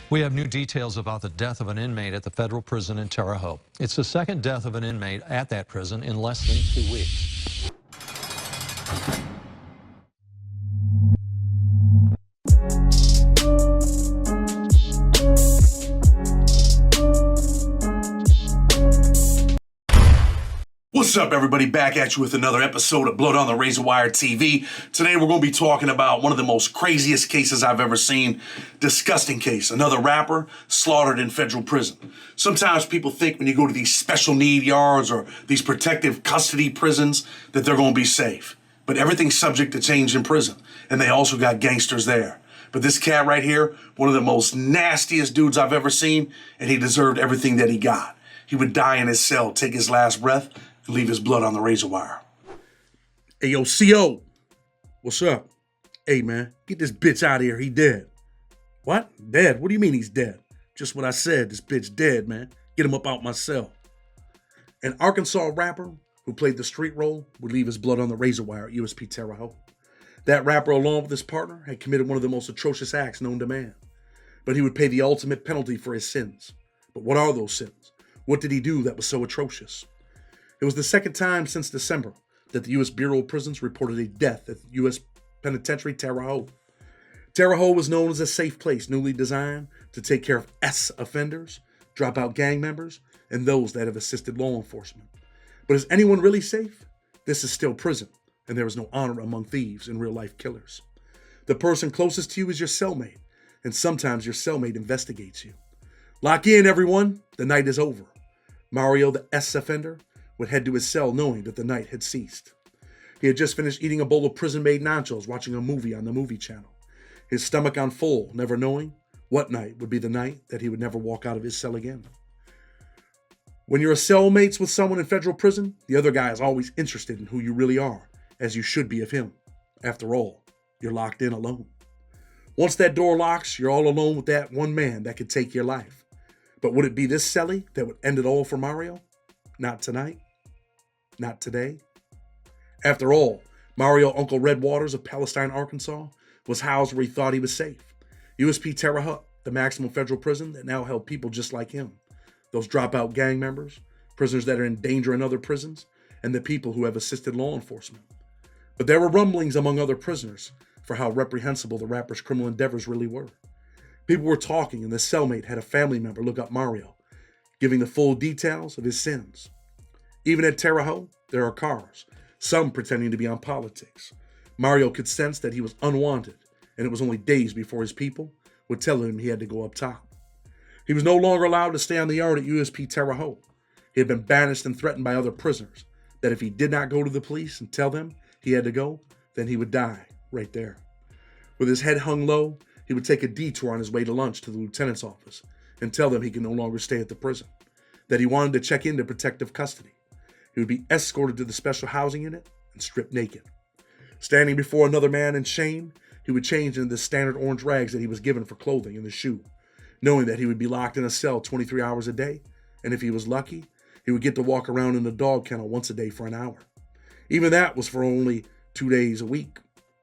We have new details about the death of an inmate at the federal prison in Terre Haute. It's the second death of an inmate at that prison in less than 2 weeks. What's up, everybody? Back at you with another episode of Blood on the Razor Wire TV. Today, we're going to be talking about one of the most craziest cases I've ever seen. Disgusting case. Another rapper slaughtered in federal prison. Sometimes people think when you go to these special need yards or these protective custody prisons that they're going to be safe. But everything's subject to change in prison. And they also got gangsters there. But this cat right here, one of the most nastiest dudes I've ever seen, and he deserved everything that he got. He would die in his cell, take his last breath, and leave his blood on the razor wire. Hey, yo, CO. What's up? Hey, man, get this bitch out of here. He dead. What? Dead? What do you mean he's dead? Just what I said. This bitch dead, man. Get him up out my cell. An Arkansas rapper who played the street role would leave his blood on the razor wire at USP Terre Haute. That rapper, along with his partner, had committed one of the most atrocious acts known to man. But he would pay the ultimate penalty for his sins. But what are those sins? What did he do that was so atrocious? It was the second time since December that the U.S. Bureau of Prisons reported a death at the U.S. Penitentiary Terre Haute. Terre Haute was known as a safe place newly designed to take care of S offenders, dropout gang members, and those that have assisted law enforcement. But is anyone really safe? This is still prison, and there is no honor among thieves and real-life killers. The person closest to you is your cellmate, and sometimes your cellmate investigates you. Lock in, everyone. The night is over. Mario, the S offender, would head to his cell knowing that the night had ceased. He had just finished eating a bowl of prison-made nachos, watching a movie on the movie channel. His stomach on full, never knowing what night would be the night that he would never walk out of his cell again. When you're a cellmates with someone in federal prison, the other guy is always interested in who you really are, as you should be of him. After all, you're locked in alone. Once that door locks, you're all alone with that one man that could take your life. But would it be this cellie that would end it all for Mario? Not tonight. Not today. After all, Mario Uncle Red Waters of Palestine, Arkansas, was housed where he thought he was safe. USP Terre Haute, the maximum federal prison that now held people just like him. Those dropout gang members, prisoners that are in danger in other prisons, and the people who have assisted law enforcement. But there were rumblings among other prisoners for how reprehensible the rapper's criminal endeavors really were. People were talking, and the cellmate had a family member look up Mario, giving the full details of his sins. Even at Terre Haute, there are cars, some pretending to be on politics. Mario could sense that he was unwanted, and it was only days before his people would tell him he had to go up top. He was no longer allowed to stay on the yard at USP Terre Haute. He had been banished and threatened by other prisoners that if he did not go to the police and tell them he had to go, then he would die right there. With his head hung low, he would take a detour on his way to lunch to the lieutenant's office and tell them he could no longer stay at the prison, that he wanted to check into protective custody. He would be escorted to the special housing unit and stripped naked. Standing before another man in shame, he would change into the standard orange rags that he was given for clothing and the shoe, knowing that he would be locked in a cell 23 hours a day, and if he was lucky, he would get to walk around in the dog kennel once a day for an hour. Even that was for only 2 days a week.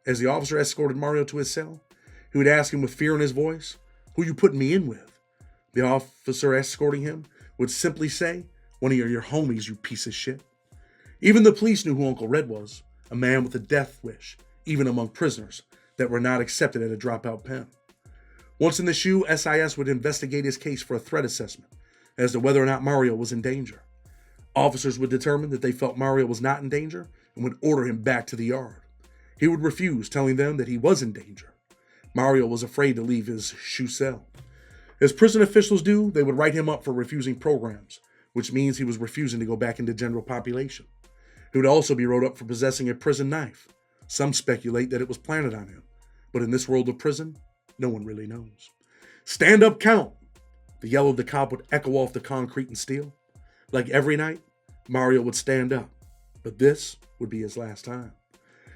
As the officer escorted Mario to his cell, he would ask him with fear in his voice, "Who you putting me in with?" The officer escorting him would simply say, "One of your homies, you piece of shit." Even the police knew who Uncle Red was, a man with a death wish, even among prisoners that were not accepted at a dropout pen. Once in the shoe, SIS would investigate his case for a threat assessment as to whether or not Mario was in danger. Officers would determine that they felt Mario was not in danger and would order him back to the yard. He would refuse, telling them that he was in danger. Mario was afraid to leave his shoe cell. As prison officials do, they would write him up for refusing programs, which means he was refusing to go back into general population. He would also be wrote up for possessing a prison knife. Some speculate that it was planted on him, but in this world of prison, no one really knows. Stand up, count! The yell of the cop would echo off the concrete and steel. Like every night, Mario would stand up, but this would be his last time.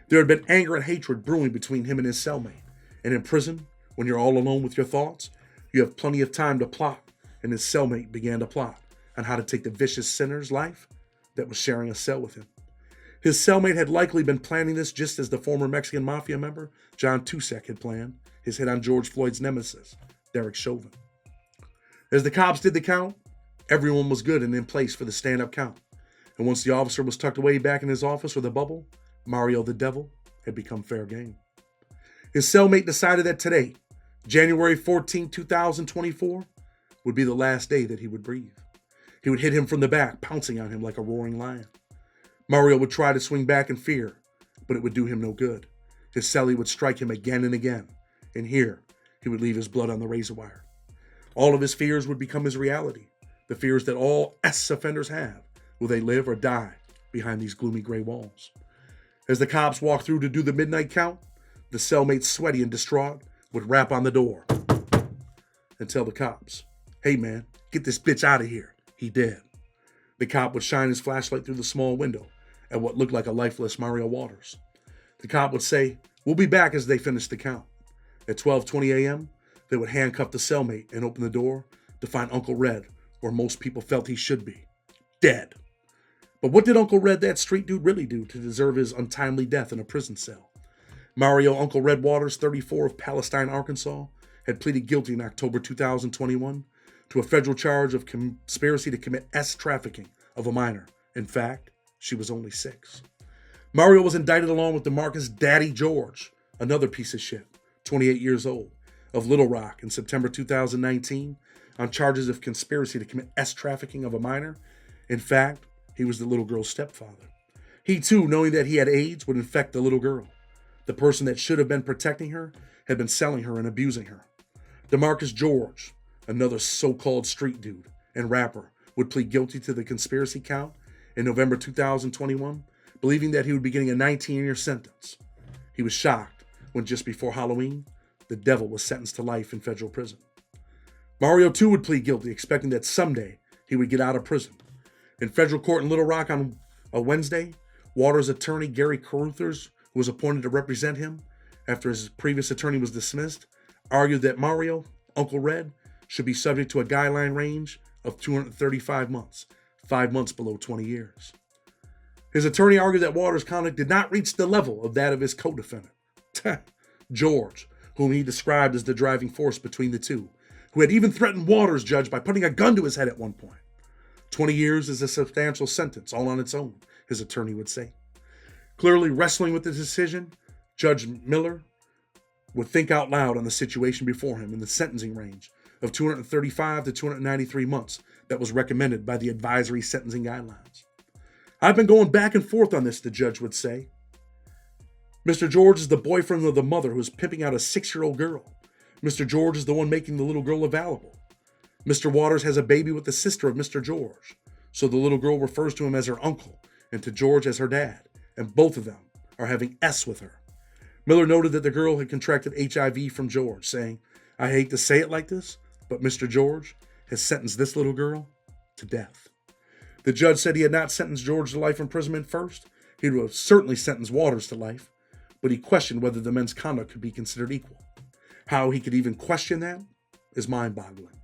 There had been anger and hatred brewing between him and his cellmate, and in prison, when you're all alone with your thoughts, you have plenty of time to plot, and his cellmate began to plot on how to take the vicious sinner's life that was sharing a cell with him. His cellmate had likely been planning this just as the former Mexican mafia member, John Tusek, had planned his hit on George Floyd's nemesis, Derek Chauvin. As the cops did the count, everyone was good and in place for the stand-up count. And once the officer was tucked away back in his office with a bubble, Mario the Devil had become fair game. His cellmate decided that today, January 14, 2024, would be the last day that he would breathe. He would hit him from the back, pouncing on him like a roaring lion. Mario would try to swing back in fear, but it would do him no good. His cellie would strike him again and again, and here he would leave his blood on the razor wire. All of his fears would become his reality, the fears that all S offenders have. Will they live or die behind these gloomy gray walls? As the cops walked through to do the midnight count, the cellmate, sweaty and distraught, would rap on the door and tell the cops, "Hey man, get this bitch out of here. He dead." The cop would shine his flashlight through the small window at what looked like a lifeless Mario Waters. The cop would say, "We'll be back," as they finished the count. At 12:20 a.m., they would handcuff the cellmate and open the door to find Uncle Red where most people felt he should be, dead. But what did Uncle Red, that street dude, really do to deserve his untimely death in a prison cell? Mario Uncle Red Waters, 34, of Palestine, Arkansas, had pleaded guilty in October 2021 to a federal charge of conspiracy to commit trafficking of a minor. In fact, she was only 6. Mario was indicted along with DeMarcus Daddy George, another piece of shit, 28 years old, of Little Rock in September 2019 on charges of conspiracy to commit trafficking of a minor. In fact, he was the little girl's stepfather. He too, knowing that he had AIDS, would infect the little girl. The person that should have been protecting her had been selling her and abusing her. DeMarcus George, another so-called street dude and rapper, would plead guilty to the conspiracy count in November 2021, believing that he would be getting a 19-year sentence. He was shocked when just before Halloween, the devil was sentenced to life in federal prison. Mario too would plead guilty, expecting that someday he would get out of prison. In federal court in Little Rock on a Wednesday, Waters' attorney Gary Caruthers, who was appointed to represent him after his previous attorney was dismissed, argued that Mario, Uncle Red, should be subject to a guideline range of 235 months, 5 months below 20 years. His attorney argued that Waters' conduct did not reach the level of that of his co-defendant, George, whom he described as the driving force between the two, who had even threatened Waters' judge by putting a gun to his head at one point. 20 years is a substantial sentence all on its own, his attorney would say. Clearly wrestling with the decision, Judge Miller would think out loud on the situation before him in the sentencing range of 235 to 293 months that was recommended by the advisory sentencing guidelines. "I've been going back and forth on this," the judge would say. Mr. George is the boyfriend of the mother who is pimping out a 6-year-old girl. Mr. George is the one making the little girl available. Mr. Waters has a baby with the sister of Mr. George, so the little girl refers to him as her uncle and to George as her dad, and both of them are having S with her. Miller noted that the girl had contracted HIV from George, saying, "I hate to say it like this, but Mr. George has sentenced this little girl to death." The judge said he had not sentenced George to life imprisonment first. He would have certainly sentenced Waters to life, but he questioned whether the men's conduct could be considered equal. How he could even question that is mind-boggling.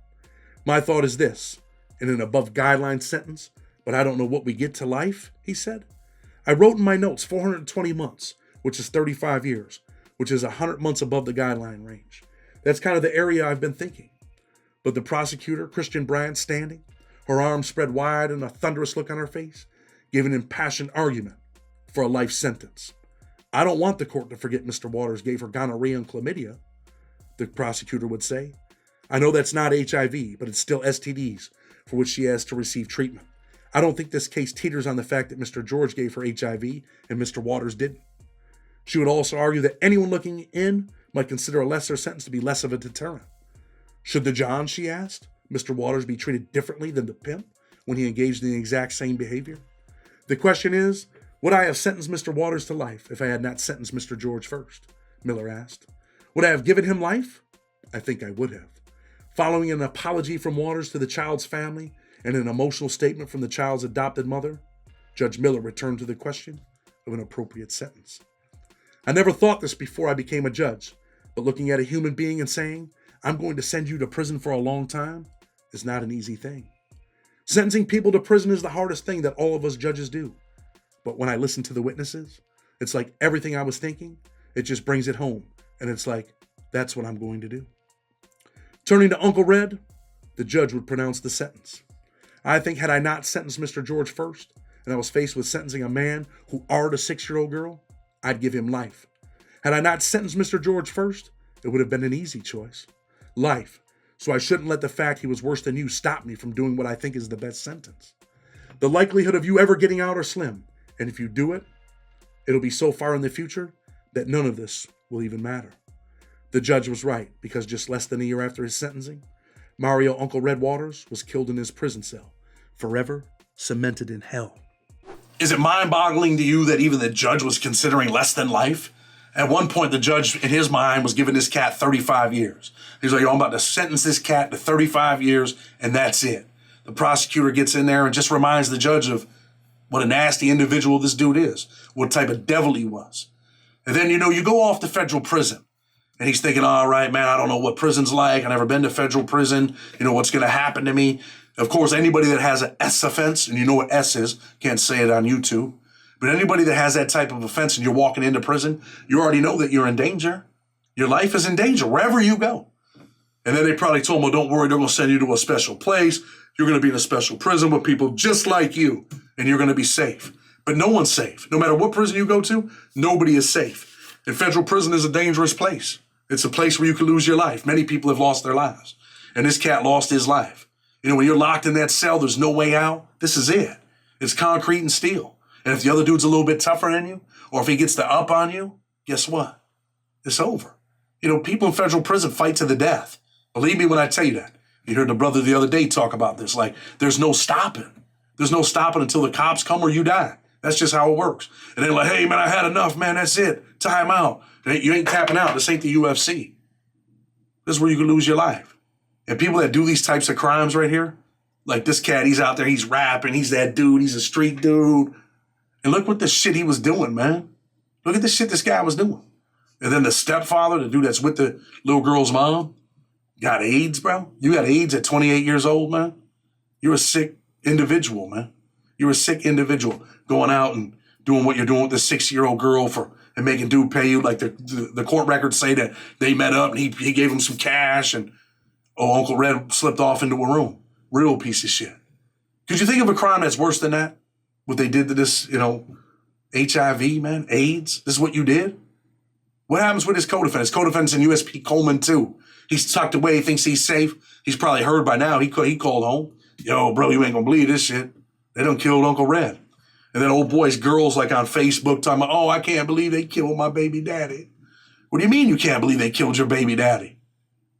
"My thought is this, in an above guideline sentence, but I don't know what we get to life," he said. "I wrote in my notes 420 months, which is 35 years, which is 100 months above the guideline range. That's kind of the area I've been thinking." But the prosecutor, Christian Bryant, standing, her arms spread wide and a thunderous look on her face, gave an impassioned argument for a life sentence. "I don't want the court to forget Mr. Waters gave her gonorrhea and chlamydia," the prosecutor would say. "I know that's not HIV, but it's still STDs for which she has to receive treatment. I don't think this case teeters on the fact that Mr. George gave her HIV and Mr. Waters didn't." She would also argue that anyone looking in might consider a lesser sentence to be less of a deterrent. "Should the John," she asked, "Mr. Waters be treated differently than the pimp when he engaged in the exact same behavior? The question is, would I have sentenced Mr. Waters to life if I had not sentenced Mr. George first?" Miller asked. "Would I have given him life? I think I would have." Following an apology from Waters to the child's family and an emotional statement from the child's adopted mother, Judge Miller returned to the question of an appropriate sentence. "I never thought this before I became a judge, but looking at a human being and saying, 'I'm going to send you to prison for a long time,' is not an easy thing. Sentencing people to prison is the hardest thing that all of us judges do. But when I listen to the witnesses, it's like everything I was thinking, it just brings it home. And it's like, that's what I'm going to do." Turning to Uncle Red, the judge would pronounce the sentence. I think had I not sentenced Mr. George first, and I was faced with sentencing a man who arred a 6-year-old girl, I'd give him life. Had I not sentenced Mr. George first, it would have been an easy choice. Life. So I shouldn't let the fact he was worse than you stop me from doing what I think is the best sentence. The likelihood of you ever getting out are slim, and if you do it, it'll be so far in the future that none of this will even matter. The judge was right, because just less than a year after his sentencing, Mario Uncle Red Waters was killed in his prison cell, forever cemented in hell. Is it mind-boggling to you that even the judge was considering less than life? At one point, the judge, in his mind, was giving this cat 35 years. He's like, I'm about to sentence this cat to 35 years, and that's it. The prosecutor gets in there and just reminds the judge of what a nasty individual this dude is, what type of devil he was. And then, you go off to federal prison. And he's thinking, all right, man, I don't know what prison's like. I've never been to federal prison. What's going to happen to me? Of course, anybody that has an S offense, and you know what S is, can't say it on YouTube, but anybody that has that type of offense and you're walking into prison, you already know that you're in danger. Your life is in danger wherever you go. And then they probably told him, well, don't worry, they're going to send you to a special place. You're going to be in a special prison with people just like you, and you're going to be safe. But no one's safe. No matter what prison you go to, nobody is safe. And federal prison is a dangerous place. It's a place where you can lose your life. Many people have lost their lives. And this cat lost his life. When you're locked in that cell, there's no way out. This is it. It's concrete and steel. And if the other dude's a little bit tougher than you, or if he gets the up on you, guess what? It's over. People in federal prison fight to the death. Believe me when I tell you that. You heard the brother the other day talk about this. Like, there's no stopping. There's no stopping until the cops come or you die. That's just how it works. And they're like, hey, man, I had enough, man. That's it. Time out. You ain't tapping out. This ain't the UFC. This is where you can lose your life. And people that do these types of crimes right here, like this cat, he's out there, he's rapping, he's that dude, he's a street dude. And look what the shit he was doing, man. Look at the shit this guy was doing. And then the stepfather, the dude that's with the little girl's mom, got AIDS, bro. You got AIDS at 28 years old, man. You're a sick individual, man. You're a sick individual going out and doing what you're doing with this 6-year-old girl and making dude pay you. Like the court records say that they met up and he gave him some cash and Uncle Red slipped off into a room. Real piece of shit. Could you think of a crime that's worse than that? What they did to this, HIV, man, AIDS? This is what you did? What happens with his co-defendants? Co-defendants in USP Coleman, too. He's tucked away, he's safe. He's probably heard by now. He called home. Yo, bro, you ain't gonna believe this shit. They done killed Uncle Red. And then old boys, girls like on Facebook talking about, oh, I can't believe they killed my baby daddy. What do you mean you can't believe they killed your baby daddy?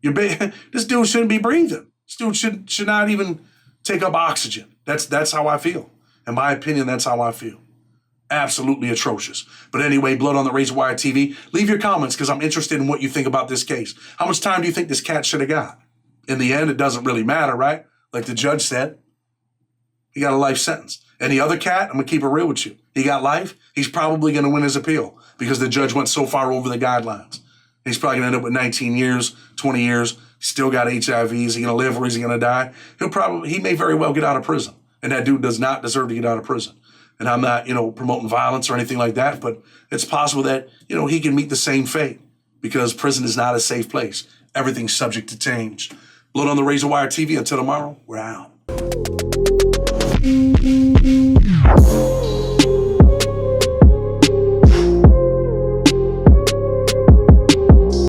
This dude shouldn't be breathing. This dude should not even take up oxygen. That's how I feel. In my opinion, that's how I feel. Absolutely atrocious. But anyway, Blood on the Razor Wire TV, leave your comments because I'm interested in what you think about this case. How much time do you think this cat should have got? In the end, it doesn't really matter, right? Like the judge said, he got a life sentence. And the other cat, I'm going to keep it real with you. He got life. He's probably going to win his appeal because the judge went so far over the guidelines. He's probably going to end up with 19 years, 20 years, still got HIV. Is he going to live or is he going to die? He may very well get out of prison. And that dude does not deserve to get out of prison. And I'm not, promoting violence or anything like that, but it's possible that, he can meet the same fate because prison is not a safe place. Everything's subject to change. Blood on the Razor Wire TV. Until tomorrow, we're out.